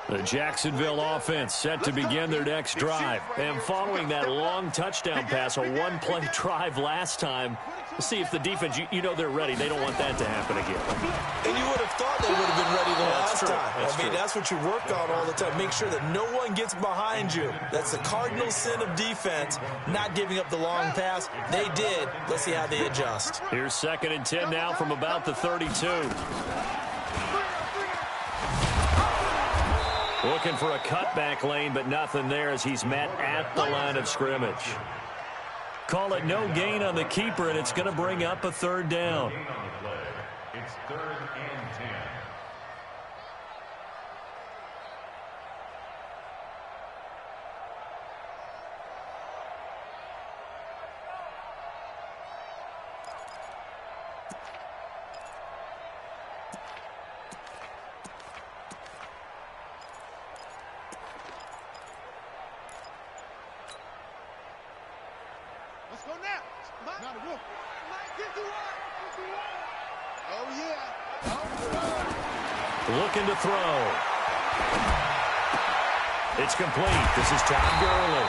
The Jacksonville offense set to begin their next drive. And following that long touchdown pass, a one-play drive last time, let's see if the defense, you know they're ready. They don't want that to happen again. And you would have thought they would have been ready the last time. I mean, that's what you work on all the time. Make sure that no one gets behind you. That's the cardinal sin of defense, not giving up the long pass. They did. Let's see how they adjust. Here's 2nd and 10 now from about the 32. Looking for a cutback lane, but nothing there as he's met at the line of scrimmage. Call it no gain on the keeper, and it's going to bring up a 3rd down. It's 3rd and 10. Let's go now. Not a wolf. Oh, yeah. Looking to throw. It's complete. This is Todd Gurley.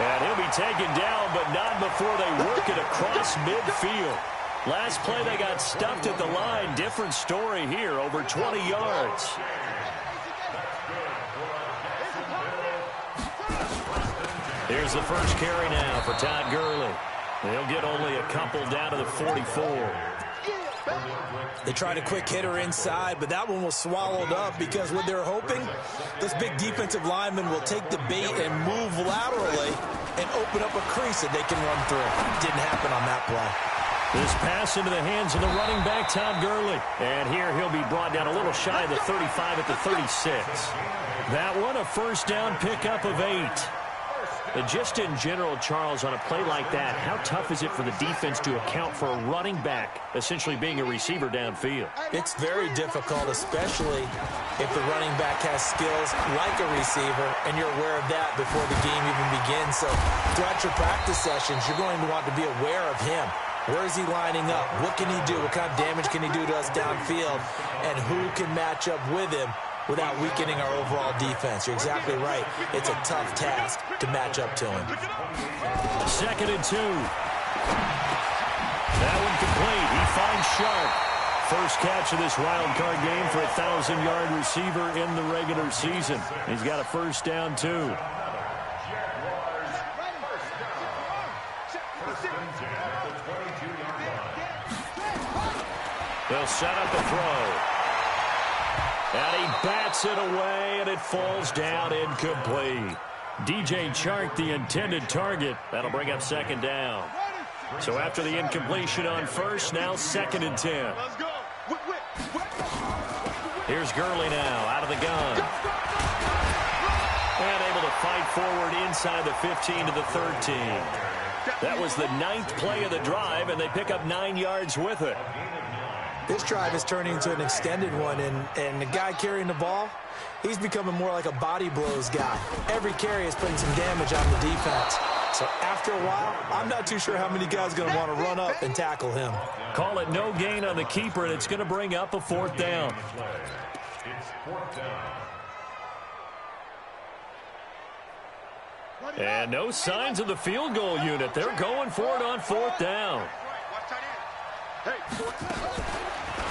And he'll be taken down, but not before they work it across midfield. Last play, they got stuffed at the line. Different story here, over 20 yards. Here's the first carry now for Todd Gurley. He'll get only a couple down to the 44. They tried a quick hitter inside, but that one was swallowed up because what they're hoping, this big defensive lineman will take the bait and move laterally and open up a crease that they can run through. Didn't happen on that play. This pass into the hands of the running back, Todd Gurley. And here he'll be brought down a little shy of the 35 at the 36. That one, a first down pickup of 8. Just in general, Charles, on a play like that, how tough is it for the defense to account for a running back essentially being a receiver downfield? It's very difficult, especially if the running back has skills like a receiver, and you're aware of that before the game even begins. So throughout your practice sessions, you're going to want to be aware of him. Where is he lining up? What can he do? What kind of damage can he do to us downfield? And who can match up with him without weakening our overall defense? You're exactly right. It's a tough task to match up to him. 2nd and 2. That one complete. He finds Sharp. First catch of this wild card game for a 1,000-yard receiver in the regular season. He's got a first down, too. They'll set up a throw. And he bats it away, and it falls down incomplete. DJ Chark, the intended target. That'll bring up 2nd down. So after the incompletion on first, now 2nd and 10. Here's Gurley now, out of the gun. And able to fight forward inside the 15 to the 13. That was the 9th play of the drive, and they pick up 9 yards with it. This drive is turning into an extended one, and the guy carrying the ball, he's becoming more like a body blows guy. Every carry is putting some damage on the defense. So after a while, I'm not too sure how many guys are going to want to run up and tackle him. Call it no gain on the keeper, and it's going to bring up a 4th down. It's 4th down. And no signs of the field goal unit. They're going for it on 4th down.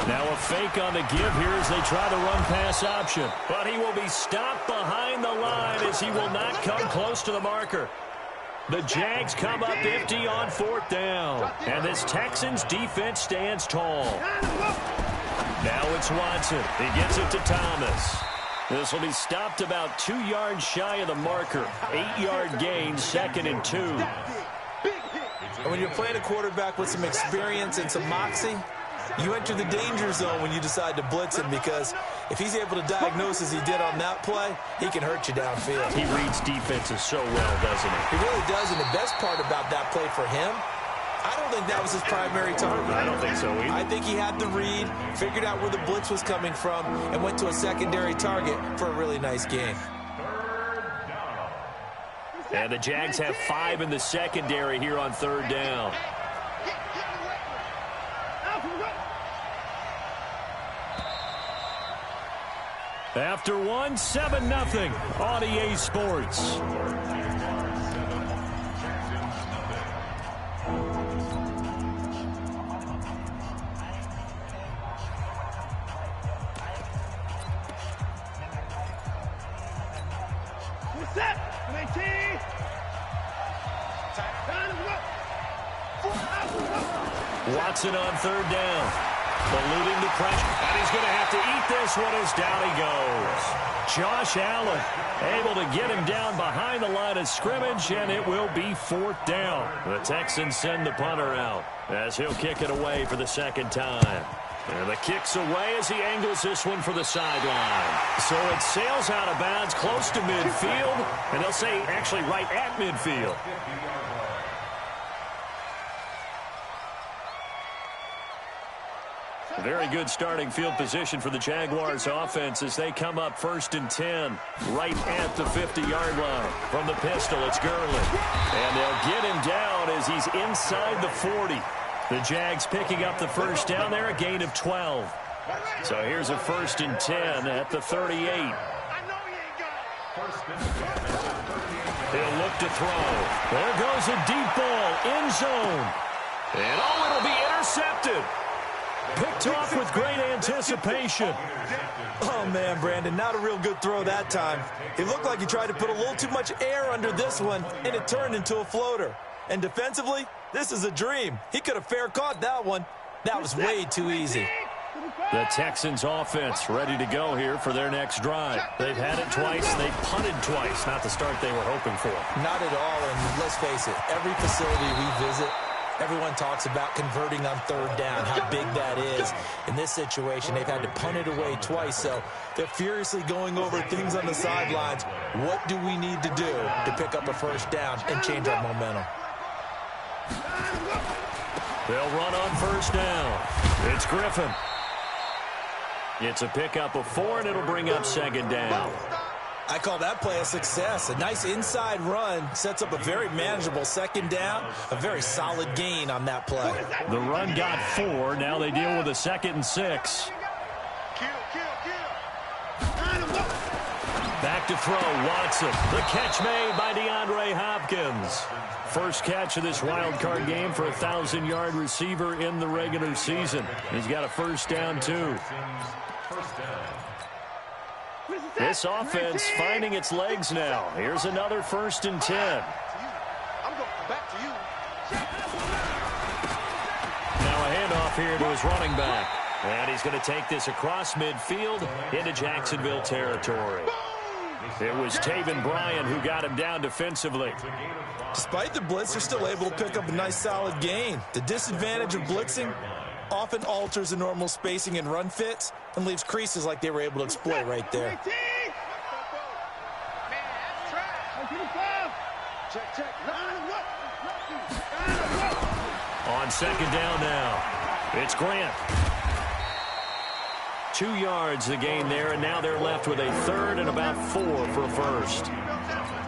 Now a fake on the give here as they try the run-pass option. But he will be stopped behind the line as he will not come close to the marker. The Jags come up empty on 4th down. And this Texans defense stands tall. Now it's Watson. He gets it to Thomas. This will be stopped about 2 yards shy of the marker. 8-yard gain, 2nd and 2. And when you're playing a quarterback with some experience and some moxie, you enter the danger zone when you decide to blitz him, because if he's able to diagnose as he did on that play, he can hurt you downfield. He reads defenses so well, doesn't he? He really does, and the best part about that play for him, I don't think that was his primary target. I don't think so either. I think he had the read, figured out where the blitz was coming from, and went to a secondary target for a really nice game. And the Jags have 5 in the secondary here on 3rd down. After one, 7-0 on EA Sports. Watson on third down. Eluding the pressure. And he's going to have to eat this one as down he goes. Josh Allen able to get him down behind the line of scrimmage, and it will be fourth down. The Texans send the punter out as he'll kick it away for the second time. And the kick's away as he angles this one for the sideline. So it sails out of bounds close to midfield, and they'll say actually right at midfield. Very good starting field position for the Jaguars offense as they come up 1st and 10 right at the 50-yard line. From the pistol, it's Gurley. And they'll get him down as he's inside the 40. The Jags picking up the first down there, a gain of 12. So here's a 1st and 10 at the 38. He'll look to throw. There goes a deep ball, end zone. And it'll be intercepted. Picked off with great anticipation. Oh, man, Brandon, not a real good throw that time. It looked like he tried to put a little too much air under this one, and it turned into a floater. And defensively, this is a dream. He could have fair caught that one. That was way too easy. The Texans offense ready to go here for their next drive. They've had it twice. They've punted twice. Not the start they were hoping for. Not at all, and let's face it, every facility we visit, everyone talks about converting on third down, how big that is. In this situation, they've had to punt it away twice, so they're furiously going over things on the sidelines. What do we need to do to pick up a first down and change our momentum? They'll run on first down. It's Griffin. It's a pickup of 4, and it'll bring up second down. I call that play a success. A nice inside run sets up a very manageable second down. A very solid gain on that play. The run got 4. Now they deal with a 2nd and 6. Back to throw, Watson. The catch made by DeAndre Hopkins. First catch of this wild card game for a 1,000-yard receiver in the regular season. He's got a first down, too. This offense finding its legs now. Here's another 1st and 10. I'm going back to you. Now a handoff here to his running back. And he's going to take this across midfield into Jacksonville territory. It was Taven Bryan who got him down defensively. Despite the blitz, they're still able to pick up a nice solid gain. The disadvantage of blitzing often alters the normal spacing and run fits and leaves creases like they were able to exploit right there. On second down now, it's Grant. 2 yards the gain there, and now they're left with a 3rd and about 4 for a first.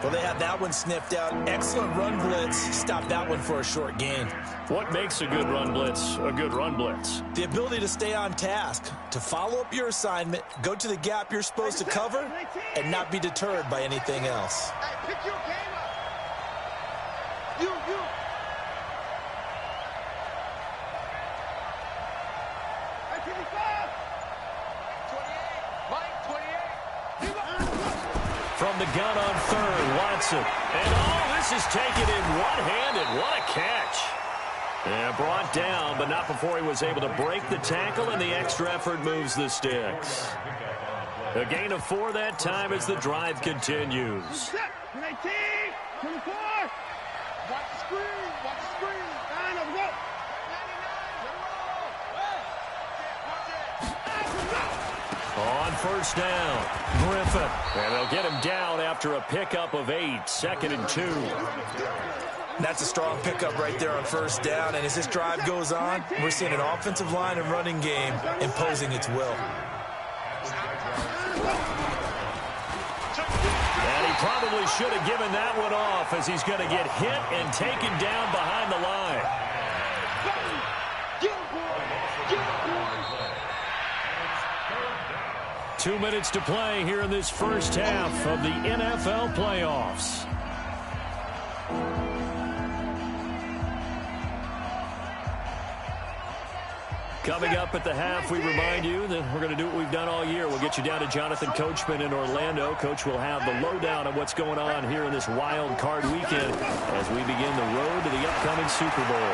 Well, they had that one sniffed out. Excellent run blitz. Stopped that one for a short gain. What makes a good run blitz a good run blitz? The ability to stay on task, to follow up your assignment, go to the gap you're supposed to cover, and not be deterred by anything else. Hey, pick your game up. You. Hey, 55. 28. Mike, 28. From the gun on 3rd, Watson. And this is taken in one-handed. What a catch. Yeah, brought down, but not before he was able to break the tackle, and the extra effort moves the sticks. A gain of 4 that time as the drive continues. 18, 24. Watch the screen. Watch the screen. 9 of them. 99. On first down, Griffin. And they'll get him down after a pickup of 8, 2nd and 2. That's a strong pickup right there on first down. And as this drive goes on, we're seeing an offensive line and running game imposing its will. And he probably should have given that one off as he's going to get hit and taken down behind the line. 2 minutes to play here in this first half of the NFL playoffs. Coming up at the half, we remind you that we're going to do what we've done all year. We'll get you down to Jonathan Coachman in Orlando. Coach will have the lowdown of what's going on here in this wild card weekend as we begin the road to the upcoming Super Bowl.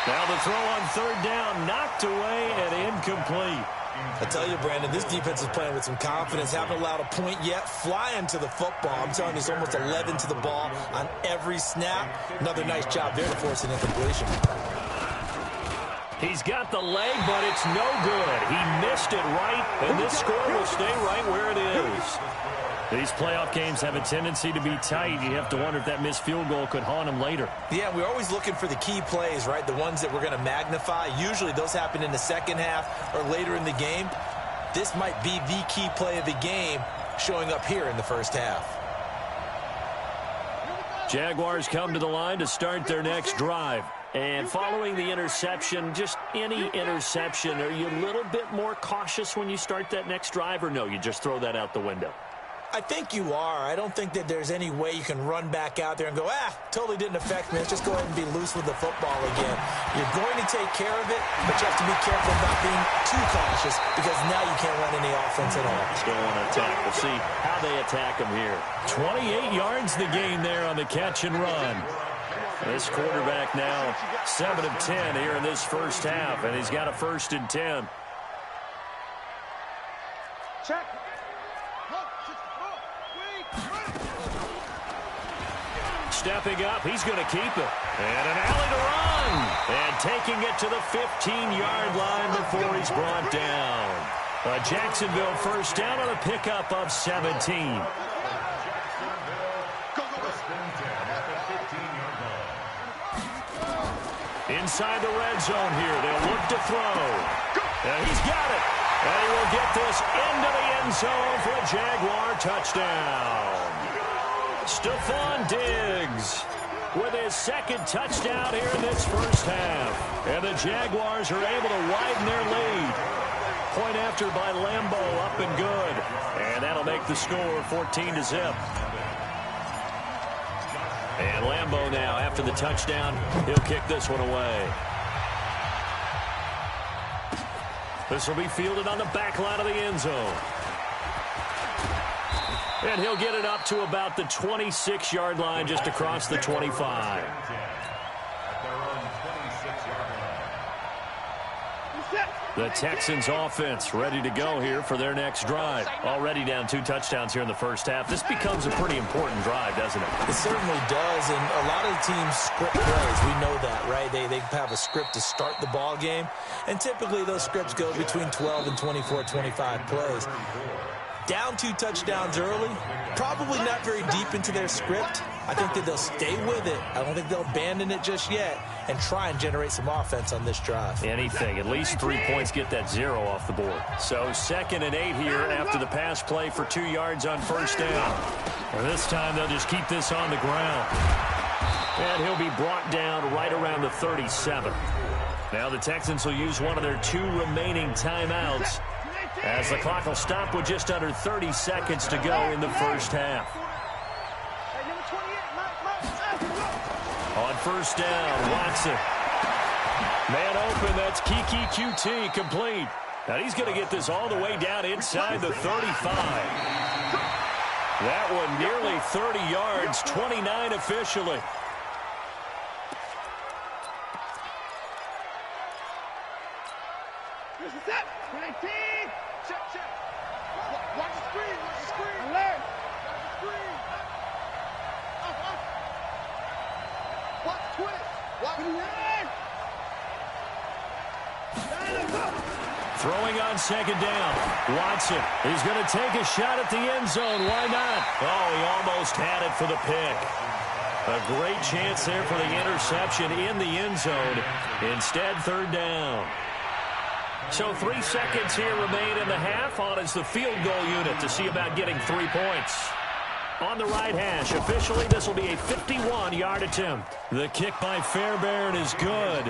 Now the throw on third down, knocked away and incomplete. I tell you, Brandon, this defense is playing with some confidence. Haven't allowed a point yet. Flying to the football. I'm telling you, it's almost 11 to the ball on every snap. Another nice job there to force an incompletion. He's got the leg, but it's no good. He missed it right, and this score will stay right where it is. These playoff games have a tendency to be tight. You have to wonder if that missed field goal could haunt him later. Yeah, we're always looking for the key plays, right? The ones that we're going to magnify. Usually those happen in the second half or later in the game. This might be the key play of the game showing up here in the first half. Jaguars come to the line to start their next drive. And following the interception, just any interception, are you a little bit more cautious when you start that next drive, or no, you just throw that out the window? I think you are. I don't think that there's any way you can run back out there and go, totally didn't affect me. Let's just go ahead and be loose with the football again. You're going to take care of it, but you have to be careful about being too cautious because now you can't run any offense at all. Still want to attack. We'll see how they attack him here. 28 yards the gain there on the catch and run. This quarterback now 7 of 10 here in this first half, and he's got a 1st and 10. Check. Stepping up, he's going to keep it. And an alley to run. And taking it to the 15-yard line before he's brought down. A Jacksonville first down on a pickup of 17. Inside the red zone here. They'll look to throw. And he's got it. And he will get this into the end zone for a Jaguar touchdown. Stephon Diggs with his 2nd touchdown here in this first half. And the Jaguars are able to widen their lead. Point after by Lambeau, up and good. And that'll make the score 14-0. And Lambeau now, after the touchdown, he'll kick this one away. This will be fielded on the back line of the end zone. And he'll get it up to about the 26-yard line, just across the 25. The Texans offense ready to go here for their next drive. Already down 2 touchdowns here in the first half. This becomes a pretty important drive, doesn't it? It certainly does, and a lot of the teams script plays. We know that, right? They have a script to start the ball game, and typically those scripts go between 12 and 24, 25 plays. Down 2 touchdowns early, probably not very deep into their script. I think that they'll stay with it. I don't think they'll abandon it just yet and try and generate some offense on this drive. Anything. At least 3 points get that 0 off the board. So 2nd and 8 here after the pass play for 2 yards on first down. And this time they'll just keep this on the ground. And he'll be brought down right around the 37. Now the Texans will use one of their 2 remaining timeouts, as the clock will stop with just under 30 seconds to go in the first half. On first down, Watson. Man open, that's Kiki QT, complete. Now he's going to get this all the way down inside the 35. That one nearly 30 yards, 29 officially. This is it. 19. Check, check. Watch the screen. Watch the screen. Alert. Watch the screen. Watch the twist. Watch the leg. Throwing on 2nd down. Watson. He's going to take a shot at the end zone. Why not? Oh, he almost had it for the pick. A great chance there for the interception in the end zone. Instead, 3rd down. So 3 seconds here remain in the half. On is the field goal unit to see about getting 3 points. On the right hash, officially this will be a 51-yard attempt. The kick by Fairbairn is good.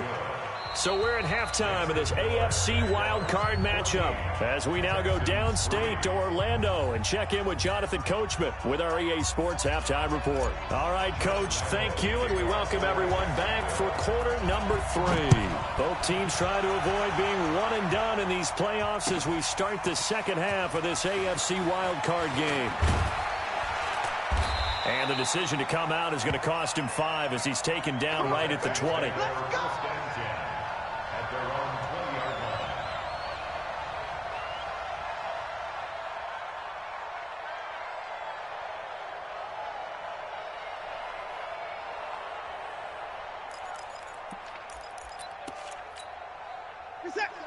So we're at halftime of this AFC wildcard matchup as we now go downstate to Orlando and check in with Jonathan Coachman with our EA Sports Halftime Report. All right, Coach, thank you, and we welcome everyone back for quarter number 3. Both teams try to avoid being one and done in these playoffs as we start the second half of this AFC wildcard game. And the decision to come out is going to cost him 5 as he's taken down right at the 20.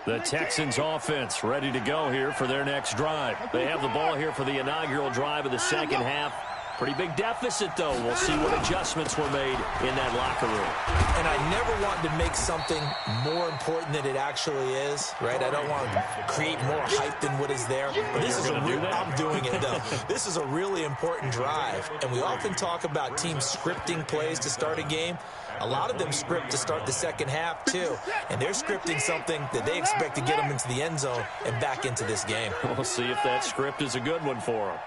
The Texans offense ready to go here for their next drive. They have the ball here for the inaugural drive of the second half. Pretty big deficit, though. We'll see what adjustments were made in that locker room. And I never want to make something more important than it actually is, right? I don't want to create more hype than what is there. But this is I'm doing it, though. This is a really important drive. And we often talk about teams scripting plays to start a game. A lot of them script to start the second half, too. And they're scripting something that they expect to get them into the end zone and back into this game. We'll see if that script is a good one for them.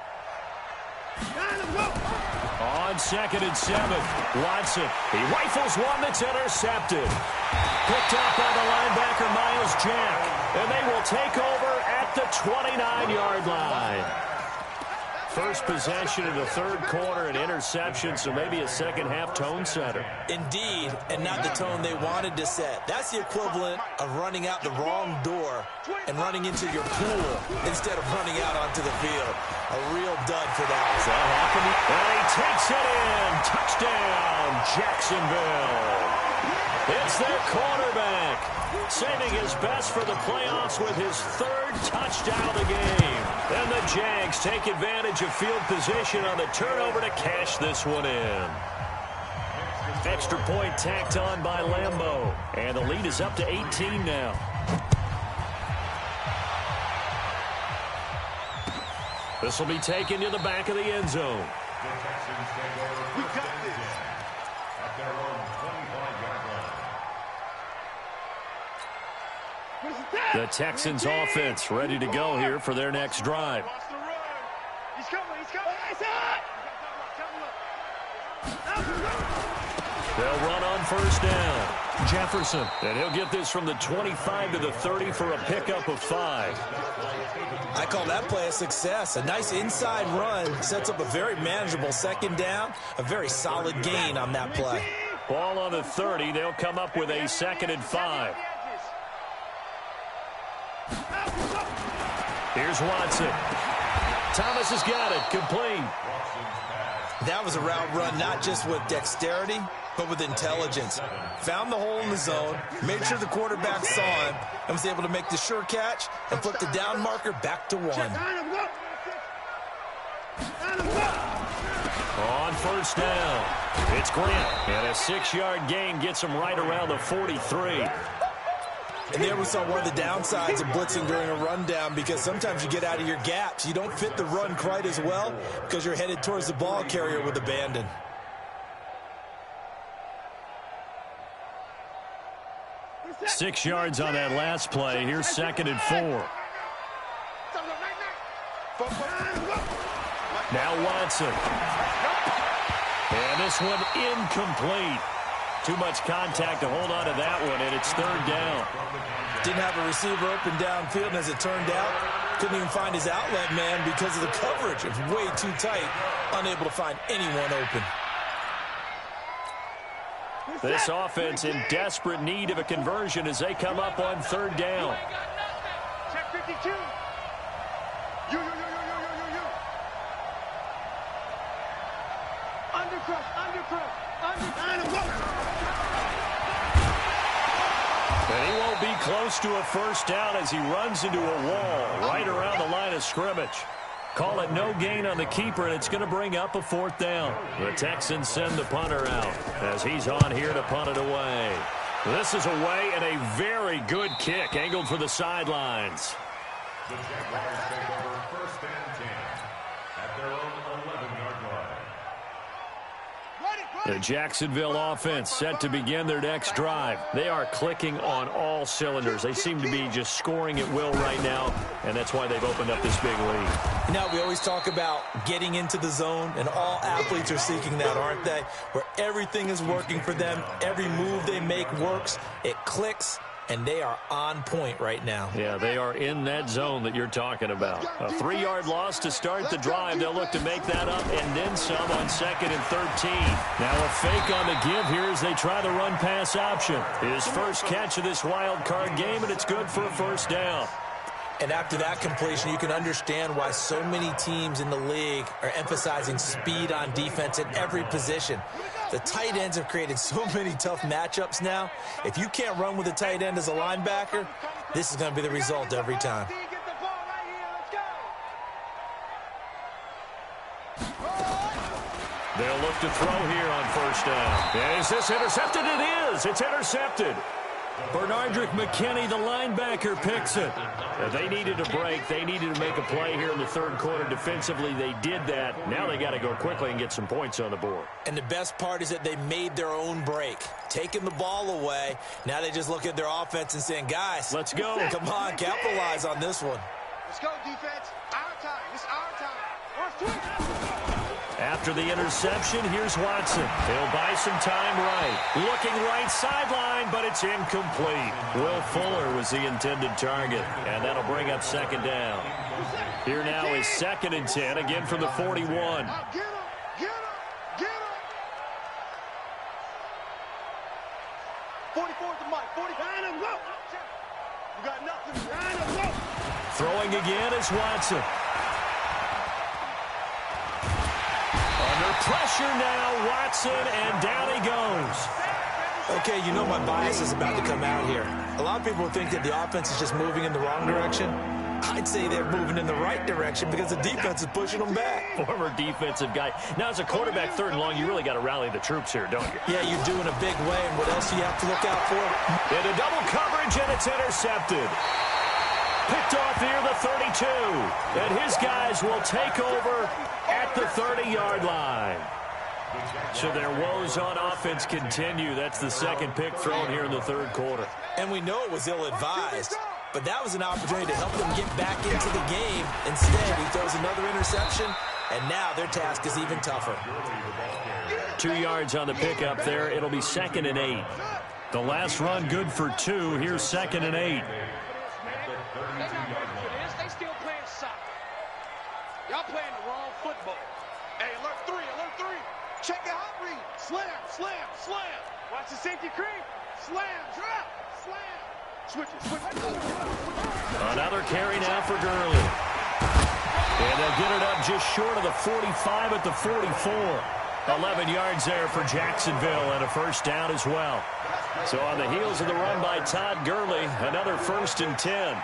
On 2nd and 7, Watson. He rifles one that's intercepted. Picked up by the linebacker, Miles Jack. And they will take over at the 29-yard line. First possession of the third quarter, an interception, so maybe a second-half tone setter. Indeed, and not the tone they wanted to set. That's the equivalent of running out the wrong door and running into your pool instead of running out onto the field. A real dud for that. Is that happening? And he takes it in. Touchdown, Jacksonville. It's their quarterback, saving his best for the playoffs with his 3rd touchdown of the game. And the Jags take advantage of field position on the turnover to cash this one in. Extra point tacked on by Lambeau. And the lead is up to 18 now. This will be taken to the back of the end zone. We got this. At their own 25-yard line. The Texans offense ready to go here for their next drive. He's coming. They'll run on first down. Jefferson, and he'll get this from the 25 to the 30 for a pickup of 5. I call that play a success. A nice inside run sets up a very manageable second down, a very solid gain on that play. Ball on the 30. They'll come up with a 2nd and 5. Here's Watson. Thomas has got it. Complete. That was a route run not just with dexterity, but with intelligence. Found the hole in the zone, made sure the quarterback saw him, and was able to make the sure catch and flip the down marker back to 1. On first down, it's Grant. And a 6-yard gain gets him right around the 43. And there we saw one of the downsides of blitzing during a rundown, because sometimes you get out of your gaps. You don't fit the run quite as well because you're headed towards the ball carrier with abandon. Six yards on that last play. Here's 2nd and 4. Now Watson. And this one incomplete. Too much contact to hold on to that one, and it's 3rd down. Didn't have a receiver open downfield, and as it turned out, couldn't even find his outlet man because of the coverage. It was way too tight, unable to find anyone open. This offense in desperate need of a conversion as they come up on 3rd down. Check 52. You. Undercrush. And he won't be close to a first down as he runs into a wall right around the line of scrimmage. Call it no gain on the keeper, and it's going to bring up a 4th down. The Texans send the punter out as he's on here to punt it away. This is away, and a very good kick angled for the sidelines. The Jaguars take over 1st and 10 at their own 11-yard line. Ready. The Jacksonville offense set to begin their next drive. They are clicking on all cylinders. They seem to be just scoring at will right now, and that's why they've opened up this big lead. You know, we always talk about getting into the zone, and all athletes are seeking that, aren't they? Where everything is working for them, every move they make works, it clicks, and they are on point right now. Yeah, they are in that zone that you're talking about. A 3-yard loss to start the drive. They'll look to make that up and then some on 2nd and 13. Now a fake on the give here as they try the run-pass option. His first catch of this wild card game, and it's good for a first down. And after that completion, you can understand why so many teams in the league are emphasizing speed on defense at every position. The tight ends have created so many tough matchups now. If you can't run with a tight end as a linebacker, this is going to be the result every time. They'll look to throw here on first down. And is this intercepted? It is. It's intercepted. Bernardrick McKinney, the linebacker, picks it. They needed a break. They needed to make a play here in the third quarter. Defensively, they did that. Now they got to go quickly and get some points on the board. And the best part is that they made their own break, taking the ball away. Now they just look at their offense and saying, guys, let's go. Come on, capitalize on this one. Let's go, defense. Our time. It's our time. We're switching. After the interception, here's Watson. He'll buy some time right. Looking right sideline, but it's incomplete. Will Fuller was the intended target, and that'll bring up 2nd down. Here now is 2nd and 10, again from the 41. Get him! Get him! Get him! 44 at the mic. 49 and go! You got nothing. 9 and go! Throwing again is Watson. Under pressure now, Watson, and down he goes. Okay, you know my bias is about to come out here. A lot of people think that the offense is just moving in the wrong direction. I'd say they're moving in the right direction because the defense is pushing them back. Former defensive guy. Now, as a quarterback, 3rd and long, you really got to rally the troops here, don't you? Yeah, you do in a big way, and what else do you have to look out for? Into double coverage, and it's intercepted. Picked off near the 32. And his guys will take over at the 30-yard line. So their woes on offense continue. That's the 2nd pick thrown here in the 3rd quarter. And we know it was ill-advised, but that was an opportunity to help them get back into the game. Instead, he throws another interception, and now their task is even tougher. 2 yards on the pickup there. It'll be 2nd and 8. The last run good for 2. Here's 2nd and 8. They still playing soccer. Y'all playing the wrong football. Hey, alert 3, alert 3. Check your hot read. Slam, slam, slam. Watch the safety creep. Slam, drop, slam. Switch it, switch it. Another carry now for Gurley. And they'll get it up just short of the 45 at the 44. 11 yards there for Jacksonville and a first down as well. So on the heels of the run by Todd Gurley, another 1st and 10.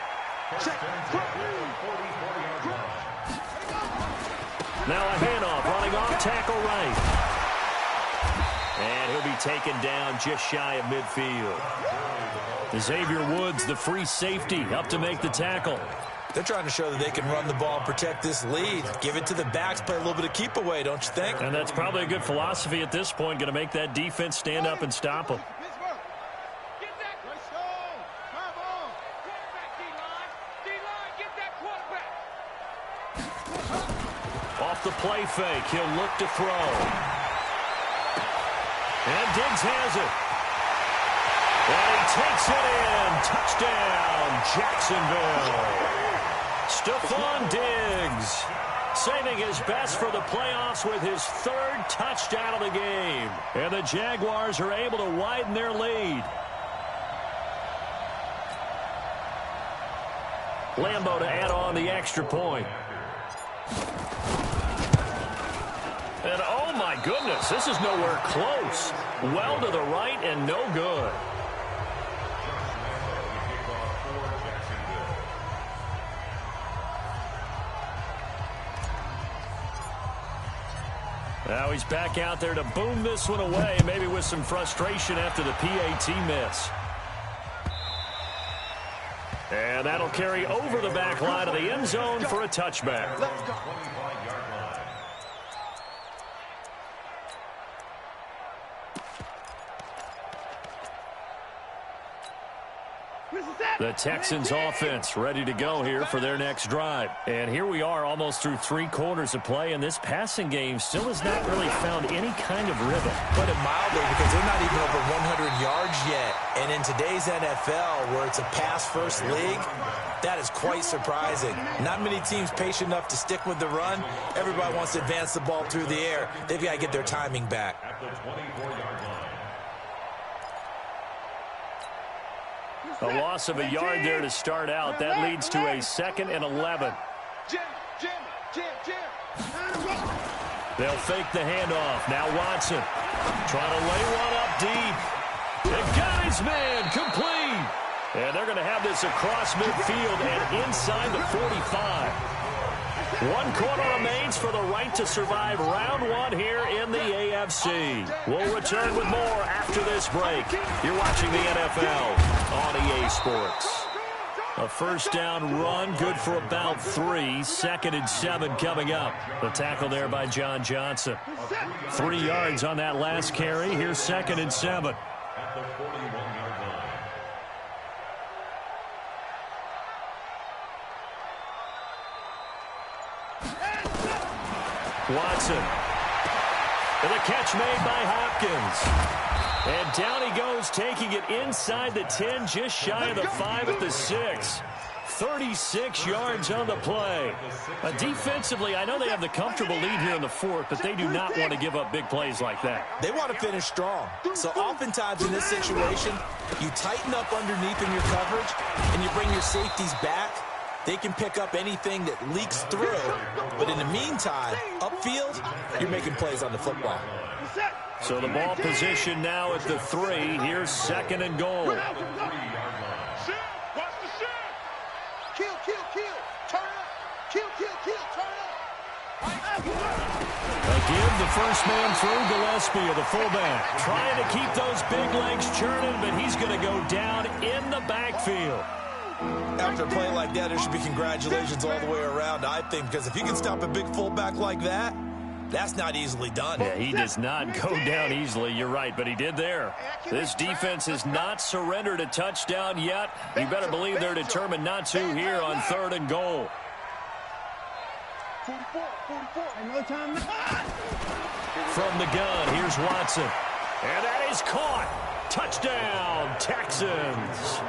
Now a handoff, running off tackle right. And he'll be taken down just shy of midfield. Xavier Woods, the free safety, up to make the tackle. They're trying to show that they can run the ball and protect this lead. Give it to the backs, play a little bit of keep away, don't you think? And that's probably a good philosophy at this point, going to make that defense stand up and stop them. Off the play fake, he'll look to throw. And Diggs has it. And he takes it in. Touchdown, Jacksonville. Stephon Diggs saving his best for the playoffs with his 3rd touchdown of the game. And the Jaguars are able to widen their lead. Lambeau to add on the extra point. And oh my goodness, this is nowhere close. Well to the right and no good. Now he's back out there to boom this one away, maybe with some frustration after the PAT miss. And that'll carry over the back line of the end zone for a touchback. Let's go. The Texans offense ready to go here for their next drive. And here we are almost through 3 quarters of play, and this passing game still has not really found any kind of rhythm. Put it mildly, because they're not even over 100 yards yet. And in today's NFL, where it's a pass-first league, that is quite surprising. Not many teams patient enough to stick with the run. Everybody wants to advance the ball through the air. They've got to get their timing back. At the 24-yard line. A loss of a yard there to start out. That leads to a 2nd and 11. Jim. They'll fake the handoff. Now Watson trying to lay one up deep. And got his man complete. And they're going to have this across midfield and inside the 45. 1 quarter remains for the right to survive round 1 here in the AFC. We'll return with more after this break. You're watching the NFL on EA Sports. A first down run, good for about 3. 2nd and 7 coming up. The tackle there by John Johnson. 3 yards on that last carry. Here's 2nd and 7. At the 41-yard line. Watson. And the catch made by Hopkins. And down he goes, taking it inside the 10, just shy of the 5 at the 6. 36 yards on the play. Defensively, I know they have the comfortable lead here in the 4th, but they do not want to give up big plays like that. They want to finish strong. So oftentimes in this situation, you tighten up underneath in your coverage, and you bring your safeties back. They can pick up anything that leaks through. But in the meantime, upfield, you're making plays on the football. So the ball position now at the 3. Here's 2nd and goal. Watch the shit. Kill. Turn up. Kill. Turn up. Again, the first man through, Gillespie, the fullback. Trying to keep those big legs churning, but he's going to go down in the backfield. After a play like that, there should be congratulations all the way around, I think, because if you can stop a big fullback like that, that's not easily done. Yeah, he does not go down easily, you're right, but he did there. This defense has not surrendered a touchdown yet. You better believe they're determined not to here on 3rd and goal. 44. No time. From the gun, here's Watson. And that is caught. Touchdown, Texans.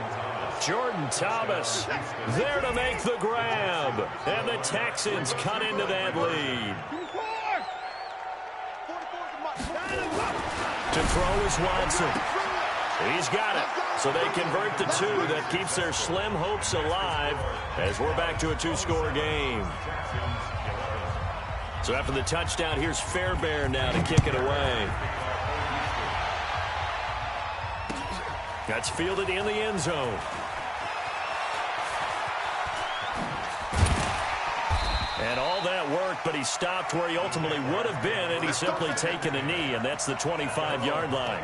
Jordan Thomas there to make the grab. And the Texans cut into that lead. To throw is Watson. He's got it. So they convert the 2. That keeps their slim hopes alive as we're back to a 2-score game. So after the touchdown, here's Fairbairn now to kick it away. That's fielded in the end zone. And all that work, but he stopped where he ultimately would have been, and he's simply taken a knee, and that's the 25-yard line.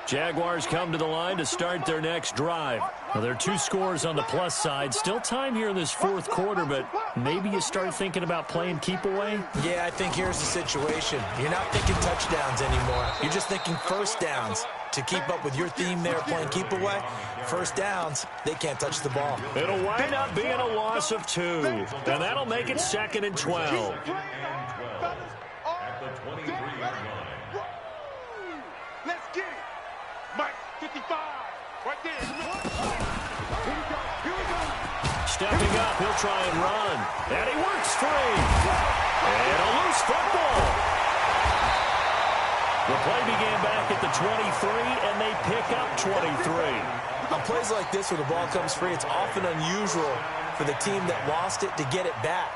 Jaguars come to the line to start their next drive. Well, there are 2 scores on the plus side. Still time here in this 4th quarter, but maybe you start thinking about playing keep away? Yeah, I think here's the situation. You're not thinking touchdowns anymore. You're just thinking first downs. To keep up with your theme there, playing keep away, first downs, they can't touch the ball. It'll wind up being a loss of 2, and that'll make it 2nd and 12. At the 23-yard line. Let's get it. Mike, 55. Right there. Here we go. Stepping up, he'll try and run. And he works free. And a loose football. The play began back at the 23, and they pick up 23. On plays like this where the ball comes free, it's often unusual for the team that lost it to get it back.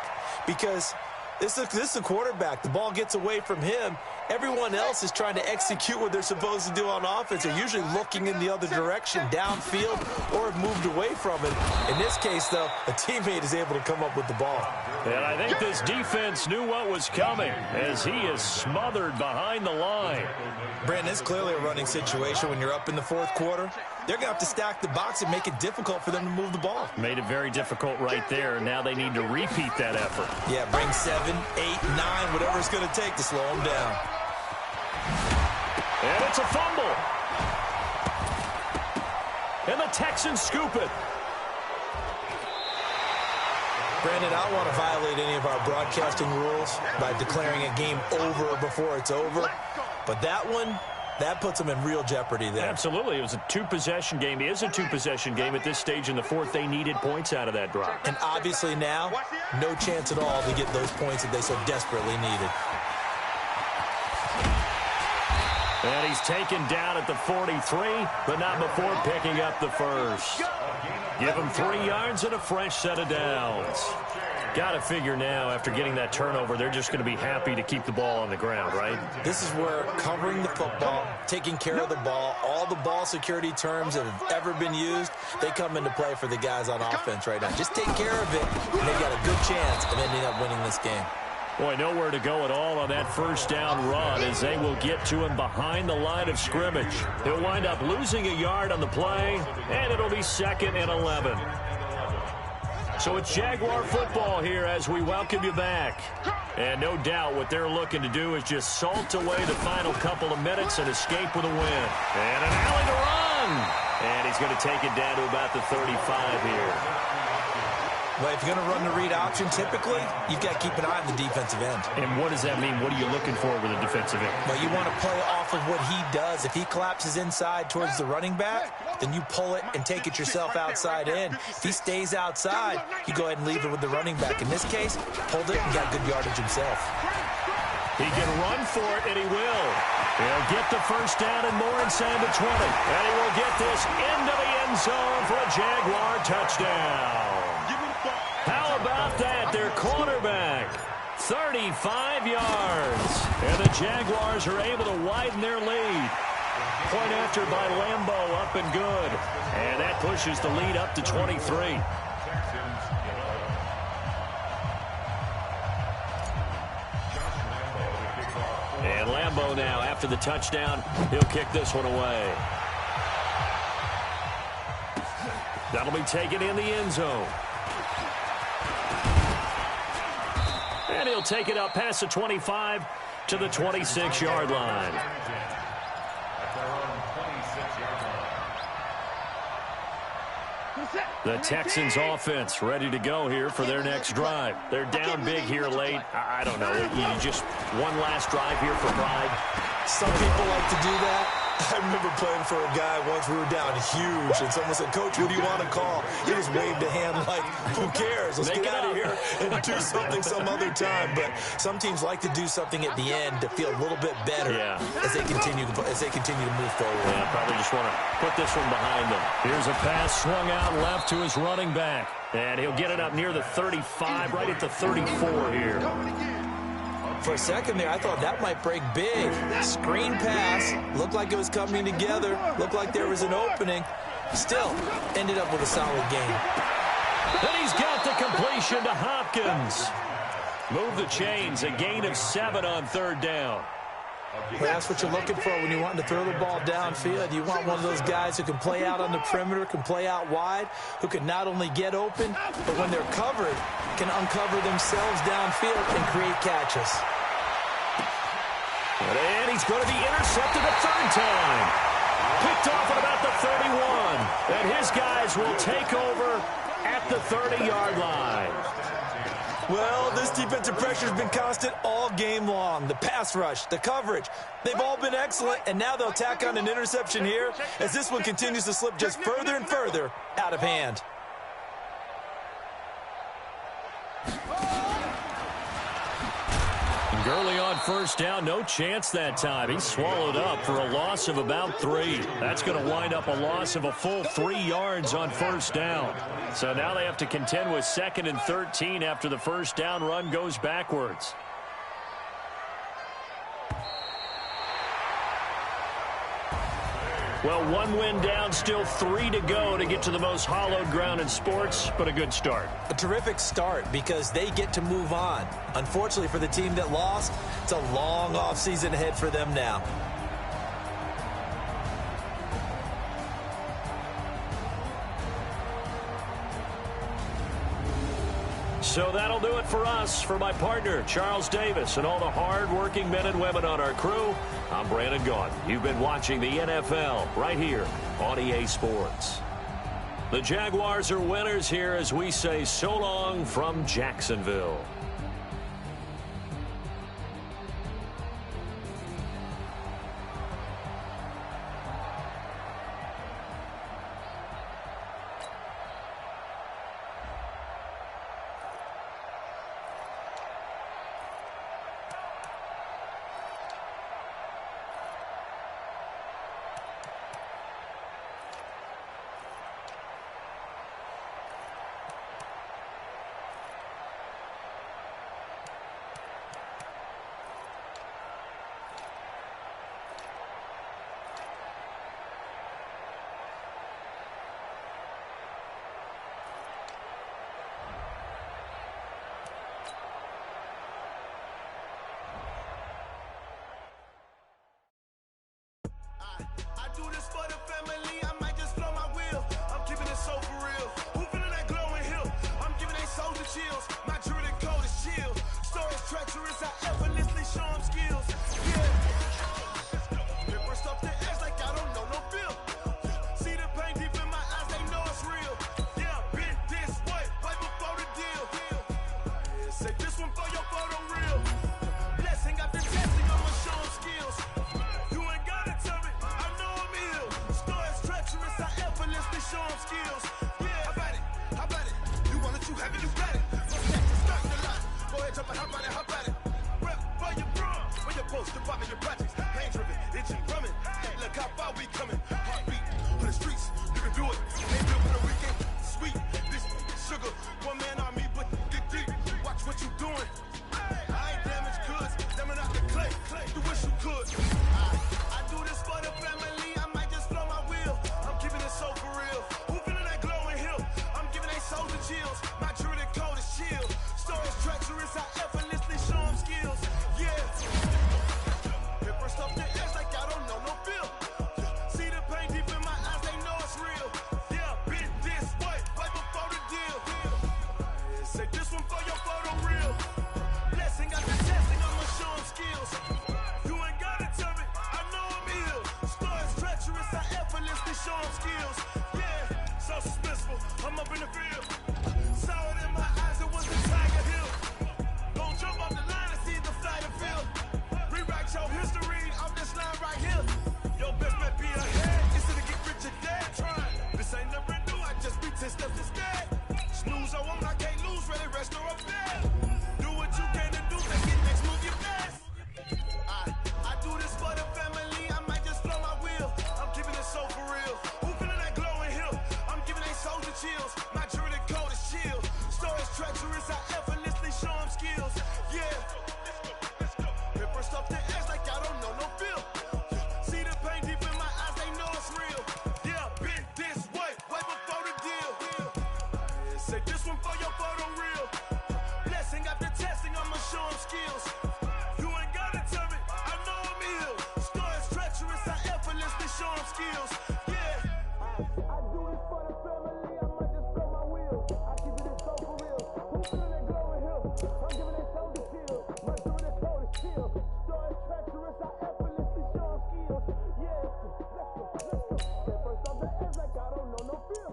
Because this is a quarterback. The ball gets away from him, everyone else is trying to execute what they're supposed to do on offense. They're usually looking in the other direction, downfield, or have moved away from it. In this case, though, a teammate is able to come up with the ball. And I think this defense knew what was coming as he is smothered behind the line. Brandon, it's clearly a running situation when you're up in the fourth quarter. They're going to have to stack the box and make it difficult for them to move the ball. Made it very difficult right there. Now they need to repeat that effort. Yeah, bring 7, 8, 9, whatever it's going to take to slow them down. And it's a fumble. And the Texans scoop it. Brandon, I don't want to violate any of our broadcasting rules by declaring a game over before it's over. But that one, that puts them in real jeopardy there. Absolutely. It was a two-possession game. It is a two-possession game at this stage in the fourth. They needed points out of that drive. And obviously now, no chance at all to get those points that they so desperately needed. And he's taken down at the 43, but not before picking up the first. Give him 3 yards and a fresh set of downs. Got to figure now, after getting that turnover, they're just going to be happy to keep the ball on the ground, right? This is where covering the football, taking care of the ball, all the ball security terms that have ever been used, they come into play for the guys on offense right now. Just take care of it, and they've got a good chance of ending up winning this game. Boy, nowhere to go at all on that first down run as they will get to him behind the line of scrimmage. He'll wind up losing a yard on the play, and it'll be 2nd and 11. So it's Jaguar football here as we welcome you back. And no doubt what they're looking to do is just salt away the final couple of minutes and escape with a win. And an alley to run. And he's going to take it down to about the 35 here. Well, if you're going to run the read option, typically, you've got to keep an eye on the defensive end. And what does that mean? What are you looking for with a defensive end? Well, you want to play off of what he does. If he collapses inside towards the running back, then you pull it and take it yourself outside in. If he stays outside, you go ahead and leave it with the running back. In this case, pulled it and got good yardage himself. He can run for it, and he will. He'll get the first down and more inside the 20. And he will get this into the end zone for a Jaguar touchdown. How about that? Their quarterback, 35 yards. And the Jaguars are able to widen their lead. Point after by Lambeau, up and good. And that pushes the lead up to 23. And Lambeau now, after the touchdown, he'll kick this one away. That'll be taken in the end zone. And he'll take it up past the 25 to the 26-yard line. The Texans offense ready to go here for their next drive. They're down big here late. I don't know. You just one last drive here for pride. Some people like to do that. I remember playing for a guy once. We were down huge, and someone said, "Coach, what do you want to call?" He just waved a hand like, "Who cares? Let's get out of here and do something some other time." But some teams like to do something at the end to feel a little bit better as they continue to move forward. Yeah, probably just want to put this one behind them. Here's a pass swung out left to his running back, and he'll get it up near the 35, right at the 34 here. For a second there, I thought that might break big. Screen pass. Looked like it was coming together. Looked like there was an opening. Still, ended up with a solid game. And he's got the completion to Hopkins. Move the chains. A gain of 7 on 3rd down. Well, that's what you're looking for when you want to throw the ball downfield. You want one of those guys who can play out on the perimeter, can play out wide, who can not only get open, but when they're covered, can uncover themselves downfield and create catches. And he's going to be intercepted a 3rd time. Picked off at about the 31. And his guys will take over at the 30-yard line. Well, this defensive pressure has been constant all game long. The pass rush, the coverage, they've all been excellent, and now they'll tack on an interception here as this one continues to slip just further and further out of hand. Gurley on first down, no chance that time. He's swallowed up for a loss of about 3. That's going to wind up a loss of a full 3 yards on first down. So now they have to contend with 2nd and 13 after the first down run goes backwards. Well, one win down, still 3 to go to get to the most hallowed ground in sports, but a good start. A terrific start because they get to move on. Unfortunately for the team that lost, it's a long offseason ahead for them now. So that'll do it for us. For my partner, Charles Davis, and all the hard-working men and women on our crew, I'm Brandon Gaudin. You've been watching the NFL right here on EA Sports. The Jaguars are winners here as we say so long from Jacksonville. Do this for the family, I might just blow my wheel. I'm keeping it so for real. Who feeling that glowing hill? I'm giving they soldier chills. My Jordan code is chill. Stories treacherous, I effortlessly show them skills. Yeah. Paper stuff the edge like I don't know no bill. See the pain deep in my eyes, they know it's real. Yeah, been this way, right before the deal. Yeah, say this one for your photo reel. Blessing after testing, I'ma show them skills. You ain't gotta tell me. I effortlessly show them skills. Yeah, how about it? You want it, you have it, you got it. What's next? It's starting the line. Go ahead, jump it, how about it? Rep for your bro, for your post, your your projects. Pain driven, itching, drumming. Hey, look how far we coming. Heartbeat on the streets, you can do it. Ain't built for the weekend. Sweet, this sugar, one man army, but get deep. Watch what you doing. I ain't damaged goods, damn it out the clay. You wish you could. I do this for the family. I might just blow my wheel. I'm keeping it so for real. Who feeling that glowing hill? I'm giving they soldier chills. My Jordan code is chill. Stories treacherous, I effortlessly show them skills. Yeah. Paper stuff the edge like I don't know no bill. See the pain deep in my eyes, they know it's real. Yeah, been this way, right before the deal. Yeah, say this one for your photo reel. Blessing after testing, I'ma show them skills. You ain't gotta tell me, I know I'm ill. Stories treacherous, I effortlessly show them skills. Yeah, so suspenseful, I'm up in the field. Saw it in my eyes, it was the Tiger Hill. Don't jump off the line and see the flight of field. Rewrite your history off this line right here. Your best bet be ahead, instead of get rich or dead trying. This ain't never new, I just be 10 steps instead. Snooze, I won't, I can't lose, ready, rest or up there. Do what you can to do, make it next move your best. I do this for the family, I might just blow my wheel. I'm keeping it so for real. Who feeling that glowing hill? I'm giving they soldier chills. My Jordan code is chill. Stories treacherous, I effortlessly show them skills. Yeah. Paper stuff the edge like I don't know no bill. See the pain deep in my eyes, they know it's real. Yeah, been this way, right before the deal. Yeah, say this one for your photo reel. Blessing after testing, I'ma show them skills. You ain't gotta tell me, I know I'm ill. Stories treacherous, I effortlessly show them skills. Yeah. I do this for the family, I might just blow my wheel. I keep it so for real. Who feeling that glowing hill? I'm giving it soldier chill. My Jordan code is chill. Stories treacherous, I effortlessly show them skills. Yeah. Let's go. Get first off the edge like I don't know no feel.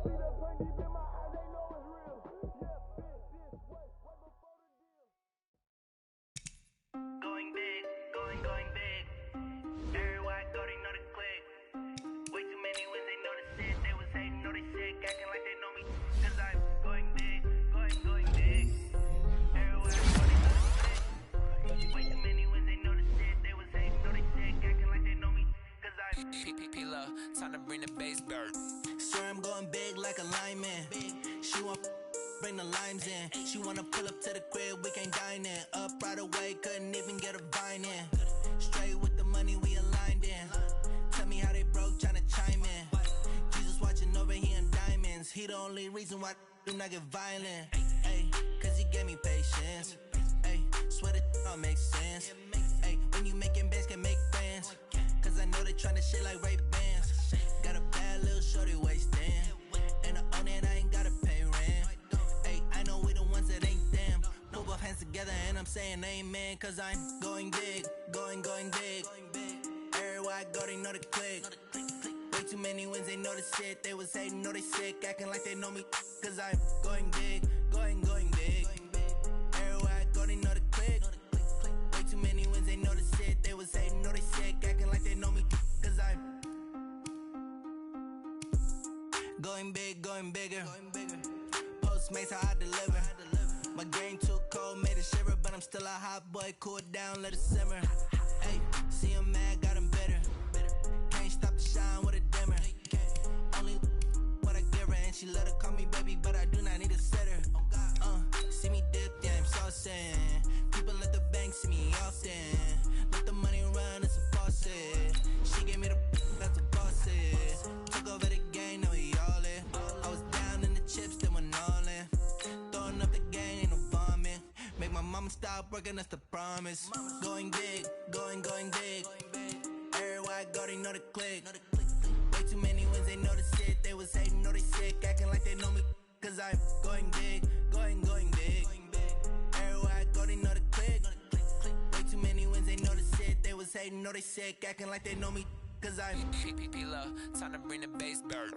See that pain deep in my eyes, they know it's real. Yeah, been this way, right before the deal. Going big, going big. Everywhere I go, they know the click. Way too many wins, they know the shit. They was hating, know they sick, acting like they know me. Cause I'm going big, going big. Everywhere I go, they know the shit. Way too many wins, they know the shit. They was hating, know they sick, acting like they know me. Cause I'm P-P-P-Love, time to bring the bass dirt. Swear I'm going big like a lineman. She want bring the limes in. She wanna pull up to the crib, we can't dine in. Up right away, couldn't even get a vine in. Straight with the money we aligned in. Tell me how they broke he the only reason why I do not get violent. Ay, cause he gave me patience. Ay, swear that all makes sense. Ay, when you making bands, can make friends. Cause I know they tryna shit like Ray-Bans. Got a bad little shorty wasting. And I own it, I ain't gotta pay rent. Ay, I know we the ones that ain't them. Put both hands together and I'm saying amen. Cause I'm going big, going big. Everywhere I go, they know the click. Way too many wins, they know the shit. They was hating, know they sick, acting like they know me. Cause I'm going big, going big. Everywhere I go, they know the click. Way too many wins, they know the shit. They was hating, know they sick, acting like they know me. Cause I'm going big, going bigger. Postmates, how I deliver. My game too cold, made it shiver. But I'm still a hot boy, cool it down, let it simmer. Hey, see him mad, got him bitter. Can't stop the shine with a dimmer. Only what I give her, and she let her call me baby, but I do not need a sitter. See me dip, yeah, I'm saucing. People at the bank see me often. Let the money run, it's a faucet. She gave me the that's a faucet. Took over the game, now we all in. I was down in the chips, then went all in. Throwing up the game, ain't no vomit. Make my mama stop working, that's the promise. Going big, going big. Everywhere I go, they know the click. Way too many wins, they know the shit. They was hating, know they sick, acting like they know me. Cause I'm going big, going big. Everywhere I go, they know the click. Way too many wins, they know the shit. They was hating, know they sick, acting like they know me. Cause I'm P-P-P-Love, time to bring the bass back.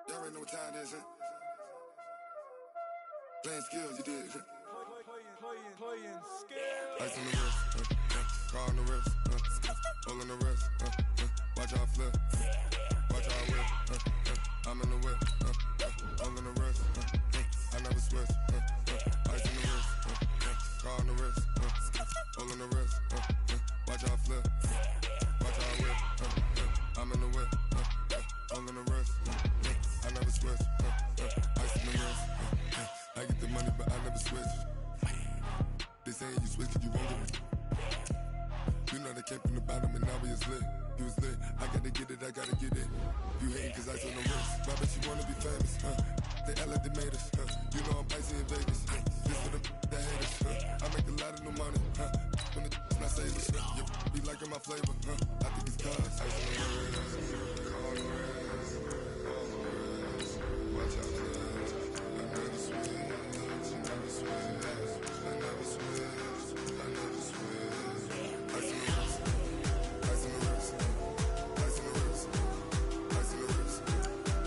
Y'all already know what time it is, huh? Playing skills, you did. Playing skills. Ice on the wrist, car on the wrist, roll on the wrist, watch how I flip, watch how I whip, I'm in the whip, roll on the wrist, I never switch, ice on the wrist, car on the wrist, roll on the wrist, watch how I flip, watch how I whip, I'm in the whip, roll on the wrist, I never switch, ice on the wrist, I get the money but I never switch. They saying you switch cause you won't get it. You know they came from the bottom and now we is lit. You was lit, I gotta get it, I gotta get it. You hating cause ice on the wrist. Why bet you wanna be famous, They act like they made us, You know I'm icy in Vegas, This for the that hate us, I make a lot of new money, When the not sailors, You be liking my flavor, I think it's cause ice on the wrist, on the wrist, on the wrist. Watch out, I never switch, I never switch, I never switch, I never switch. Ice on the wrist, ice on the wrist, ice on the wrist, ice on the wrist, ice on the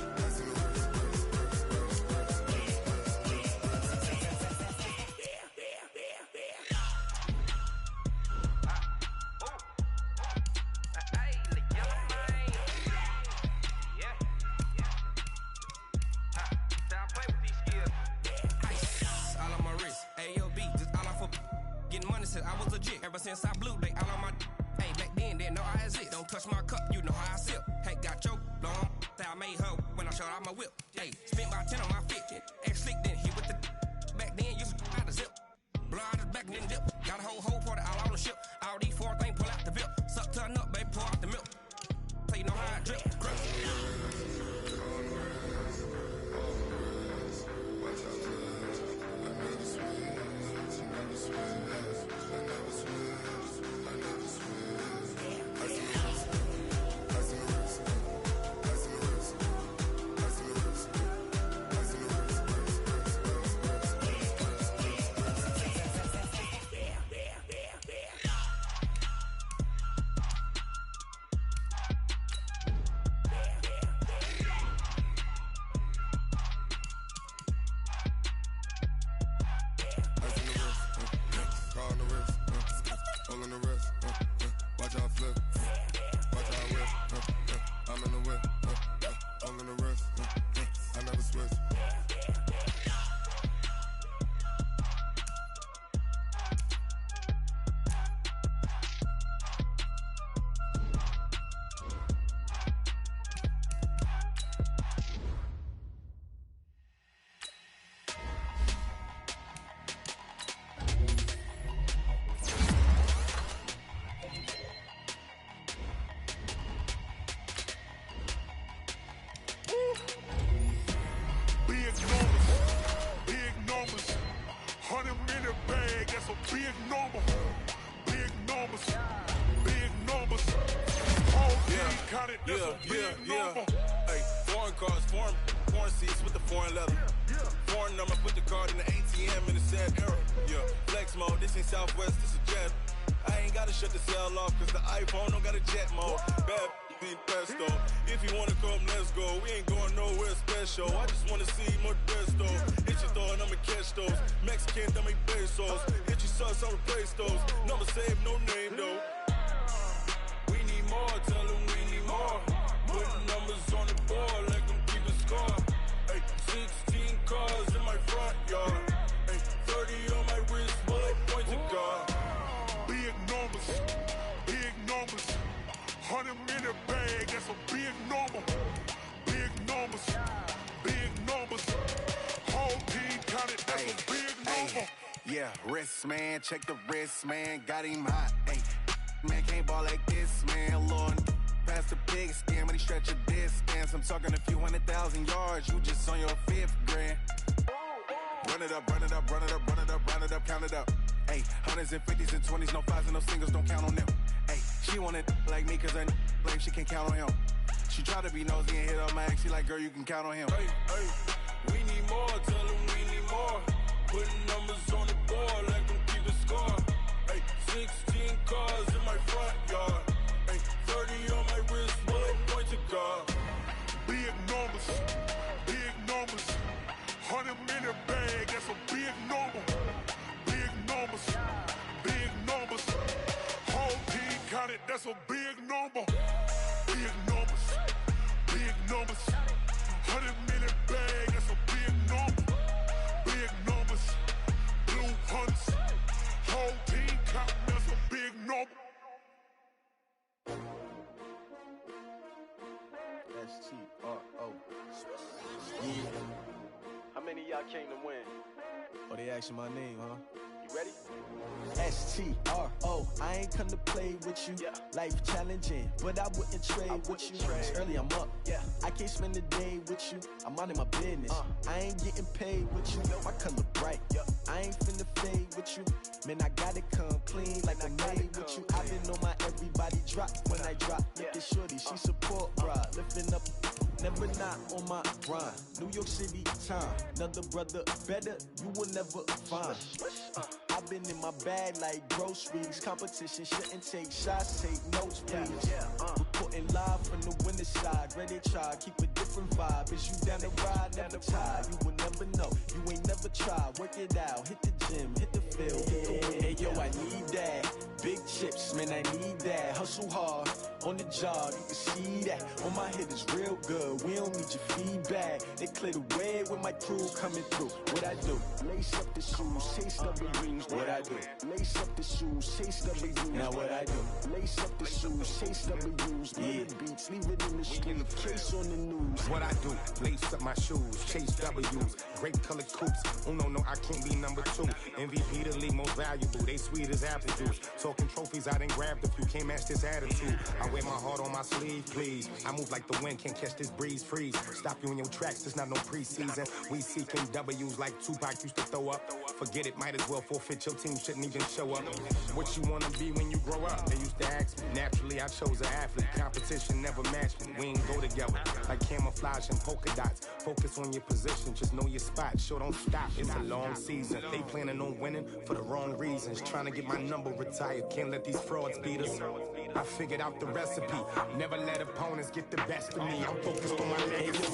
I was legit. Ever since I blew, they all on my. Hey, back then, didn't know I exist. Don't touch my cup, you know how I sip. Hey, got choked, long. Say I made her when I showed out my whip. Hey, spent about 10 on my fit. Ex slick, then hit with the. Back then, used to out the zip. Blow out his back, then dip. Got a whole party all on the ship. All these 4 things pull out the VIP. Suck, turn up, baby, pour out the milk. So you know how I drip. Grip. all on the wrist. Watch how I flip. Watch how I whip. I'm in the whip. All on the wrist. I never switch. Hey, foreign cars, foreign seats with the foreign leather. Foreign number, put the card in the ATM in the sad era. Yeah, flex mode, this ain't Southwest, this a jet. I ain't gotta shut the cell off, cause the iPhone don't got a jet mode. Bad being pesto. If you wanna come, let's go. We ain't going nowhere special. I just wanna see more Modesto. Hit your thought, I'ma catch those. Mexican, that make pesos. Hit your sus, I'll replace those. Number saved, no name though. We need more, tell them we need more. Putting numbers on the board like I'm keeping score. Ay, 16 cars in my front yard. Ay, 30 on my wrist, bullet point to God. Big numbers, 100 minute bag, that's a big number. Big numbers, whole team counted, that's a big number. Yeah, wrist man, check the wrist man, got him hot. Ay, man can't ball like this, man, Lord. Past the pig skin, but he stretch a distance. I'm talking a few 100,000 yards, you just on your 5th grand. Run it up, count it up. Ay, hundreds and 50s and 20s, no 5s and no singles, don't count on them. Ay, she want it like me, cause I blame she can't count on him. She try to be nosy and hit up my ex, she like, girl, you can count on him. Hey, we need more, tell them we need more. Putting numbers on the board like I'm keeping score. Ay, 16 cars in my front yard. Ay, 30 on my wrist, bullet point to God. Big numbers, 100 minute bag, that's a big number. Big numbers, whole team counted, that's a big number. Big numbers, 100 minute bag, that's a big number. Big numbers, blue hunts, whole team counting, that's a big number. S-T-R-O. Yeah. How many of y'all came to win? Oh, they asking my name, huh? You ready? S-T-R-O, I ain't come to play with you. Life challenging, but I wouldn't trade with you. It's early, I'm up. I can't spend the day with you. I'm minding my business. I ain't getting paid with you. My color bright. I ain't finna fade with you. Man, I gotta come clean like I made with you. I've been on my everybody drop when I drop. Look at shorty, she support, bruh. Lifting up, never not on my grind. New York City time, another brother better, you will never find. I've been in my bag like groceries. Competition shouldn't take shots, take notes, please. Reporting live from the winter side. Ready to try, keep a different vibe. Is you down the ride, never tired. You will never know, you ain't never tried. Work it out, hit the gym, hit the field. Hey yo, I need that. Big chips, man, I need that. Hustle hard, on the job, you can see that. On my head is real good, we don't need your feedback. They clear the way with my crew coming through. What I do? Lace up the shoes, chase W's. What I do? Lace up the shoes, chase W's. Now what I do? Lace up the shoes, chase W's. Yeah, beats, leave it in the street, case on the news. What I do? Lace up my shoes, chase W's. Grape colored coops. Oh no, I can't be number 2. MVP the league most valuable. They sweet as apple juice. Talking trophies, I done grabbed a few. Can't match this attitude. I wear my heart on my sleeve, please. I move like the wind, can't catch this breeze. Freeze. Stop you in your tracks. There's not no preseason. We seeking W's like Tupac used to throw up. Forget it, might as well forfeit. Your team shouldn't even show up. What you wanna be when you grow up? They used to ask me. Naturally, I chose an athlete. Competition never matched me. We ain't go together like camouflage and polka dots. Focus on your position, just know your spot. Sure, don't stop. It's a long season. They planning on winning for the wrong reasons. Trying to get my number retired. Can't let these frauds beat us. I figured out the recipe. Never let opponents get the best of me. I'm focused on my legacy.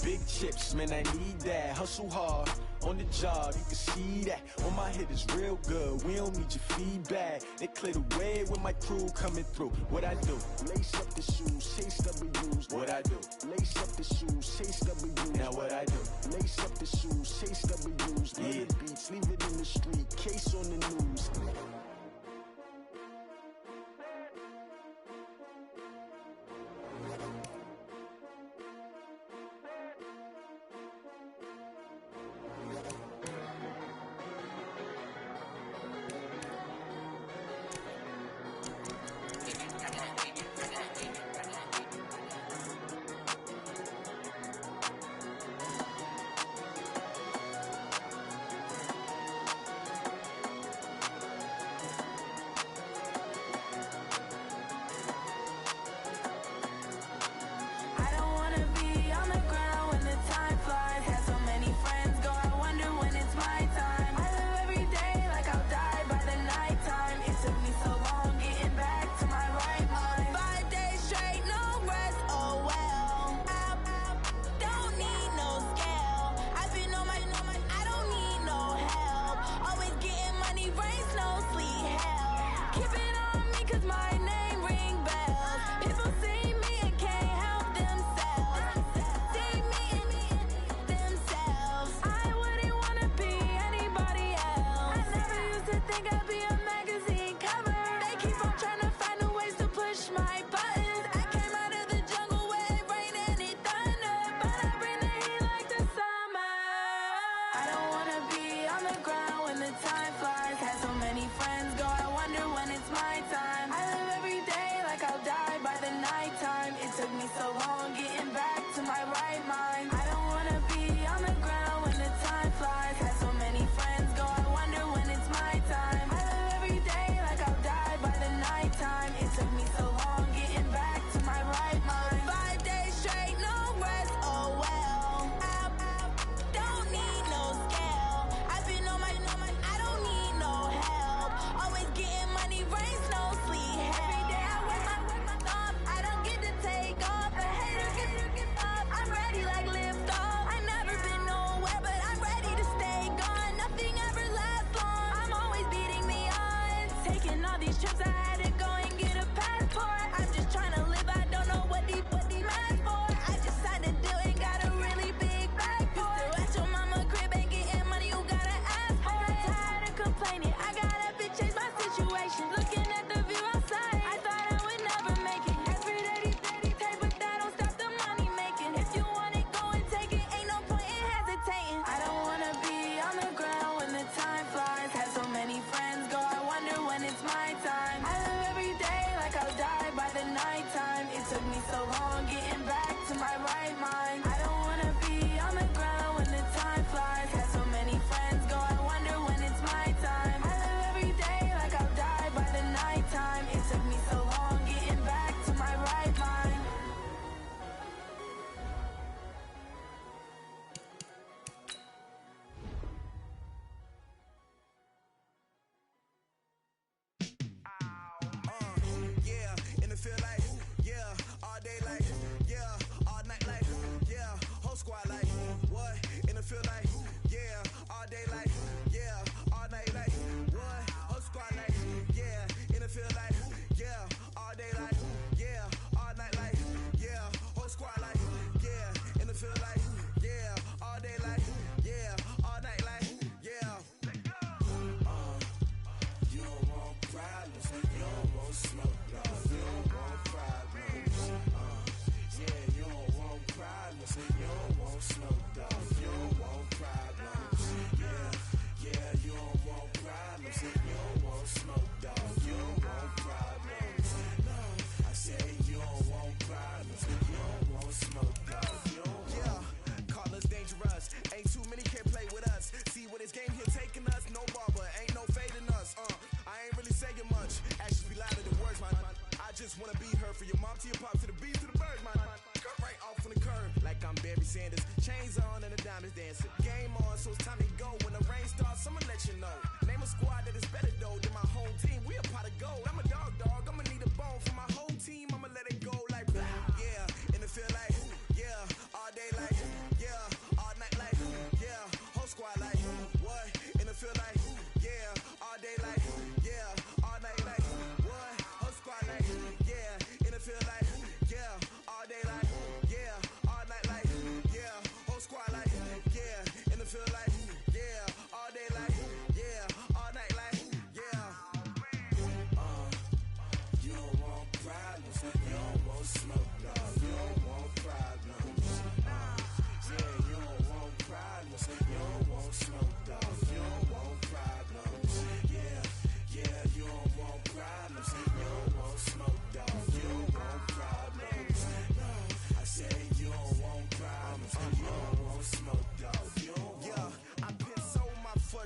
Big chips, man, I need that. Hustle hard on the job, you can see that. On my head is real good, we don't need your feedback. They clear the way with my crew coming through. What I do? Lace up the shoes, chase W's. What I do? Lace up the shoes, chase W's. Now what I do? Lace up the shoes, chase W's. Yeah. The beats, leave it in the street, case on the news.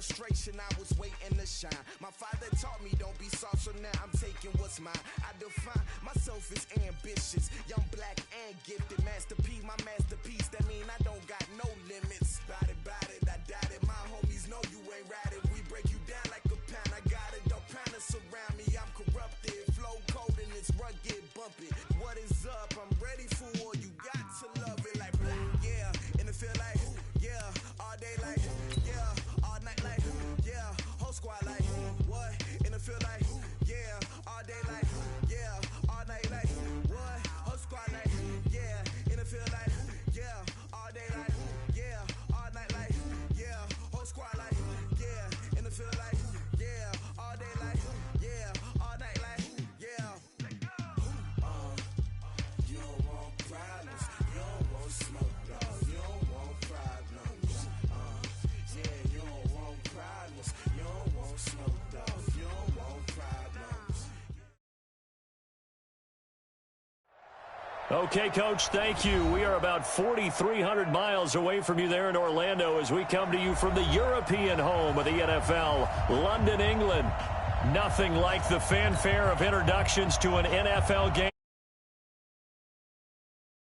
frustration, I was waiting to shine. My father taught me don't be soft, so now I'm taking what's mine. I define myself as ambitious, young, black, and gifted. Master P, my masterpiece, that mean I don't got no limits. Bout it, I doubt it. My homies know you ain't ratted. We break you down like a pound. I got it, don't pound us around me. I'm corrupted, flow cold and it's rugged, bumpy. What is up? I'm ready for war. You got to love it like yeah, and it feel like yeah, all day like yeah, all night like yeah, whole squad like what? And it feel like yeah, all day like yeah, all night like what? Whole squad like yeah, and it feel like yeah, all day like yeah, all night like yeah, whole squad like yeah, and it feel like yeah, all day like yeah, all night like yeah. You don't want problems, you don't want smoke, dog. You don't want problems. Yeah, you don't want problems, you don't want smoke, dog. You don't want problems. Okay, Coach, thank you. We are about 4,300 miles away from you there in Orlando as we come to you from the European home of the NFL, London, England. Nothing like the fanfare of introductions to an NFL game.